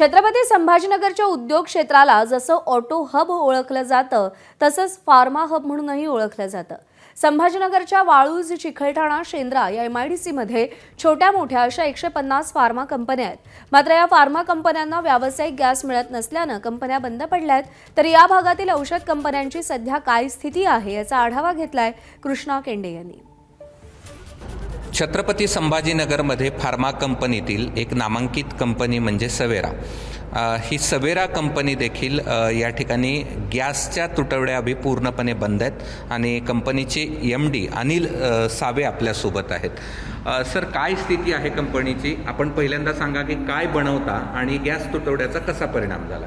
छत्रपती संभाजीनगरच्या उद्योग क्षेत्राला जसं ऑटो हब ओळखलं जातं तसंच फार्मा हब म्हणूनही ओळखलं जातं। संभाजीनगरच्या वाळूज, चिखलठाणा, शेंद्रा या MIDC मध्ये छोट्या मोठ्या अशा 150 फार्मा कंपन्या आहेत। मात्र या फार्मा कंपन्यांना व्यावसायिक गॅस मिळत नसल्यानं कंपन्या बंद पडल्या आहेत। तर या भागातील औषध कंपन्यांची सध्या काय स्थिती आहे याचा आढावा घेतलाय कृष्णा केंडे यांनी। छत्रपती संभाजीनगरमध्ये फार्मा कंपनीतील एक नामांकित कंपनी म्हणजे सवेरा। ही सवेरा कंपनी देखील या ठिकाणी गॅसच्या तुटवड्या अभी पूर्णपणे बंद आहेत आणि कंपनीचे MD अनिल सावे आपल्यासोबत आहेत। सर, काय स्थिती आहे कंपनीची? आपण पहिल्यांदा सांगा की काय बनवता आणि गॅस तुटवड्याचा कसा परिणाम झाला?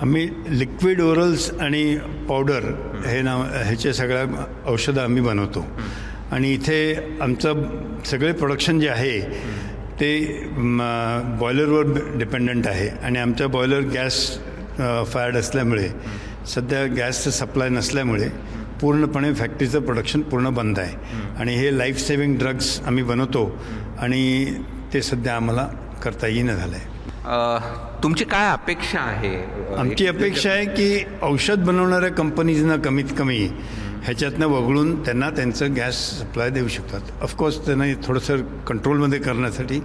आम्ही लिक्विड ओरल्स आणि पावडर ह्याचे सगळ्या औषधं आम्ही बनवतो आणि इथे आमचं सगळे प्रोडक्शन जे आहे ते बॉयलरवर डिपेंडंट आहे आणि आमचा बॉयलर गॅस फायर्ड असल्यामुळे सध्या गॅसचं सप्लाय नसल्यामुळे पूर्णपणे फॅक्टरीचं प्रोडक्शन पूर्ण बंद आहे आणि हे लाईफ सेविंग ड्रग्स आम्ही बनवतो आणि ते सध्या आम्हाला करता येईना झालं आहे। तुमची काय अपेक्षा आहे? आमची अपेक्षा आहे की औषध बनवणाऱ्या कंपनीजना कमीत कमी ह्याच्यातनं वगळून त्यांना त्यांचं गॅस सप्लाय देऊ शकतात। ऑफकोर्स त्यांना थोडंसं कंट्रोलमध्ये करण्यासाठी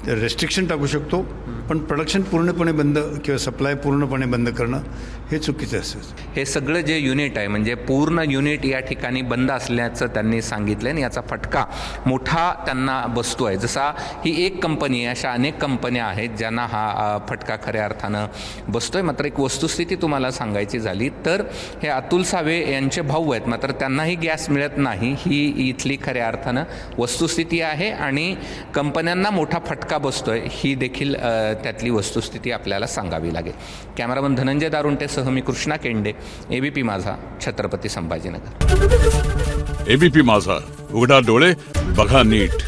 रेस्ट्रिक्शन टाकू शकतो, पण प्रोडक्शन पूर्णपणे बंद किंवा सप्लाय पूर्णपणे बंद करणं हे चुकीचं असतं। हे सगळं जे युनिट आहे म्हणजे पूर्ण युनिट या ठिकाणी बंद असल्याचं त्यांनी सांगितलं आणि याचा फटका मोठा त्यांना बसतो आहे। जसा ही एक कंपनी आहे, अशा अनेक कंपन्या आहेत ज्यांना हा फटका खऱ्या अर्थानं बसतोय। मात्र एक वस्तुस्थिती तुम्हाला सांगायची झाली तर हे अतुल सावे यांचे भाऊ आहेत, मात्र त्यांनाही गॅस मिळत नाही, ही इथली खऱ्या अर्थानं वस्तुस्थिती आहे आणि कंपन्यांना मोठा फटका बसतोय ही देखील त्यातली वस्तुस्थिती आपल्याला सांगावी लागेल। कॅमेरामन धनंजय दारुंटेसह मी कृष्णा केंडे, ABP माझा, छत्रपती संभाजीनगर। ABP माझा, उघडा डोळे बघा नीट।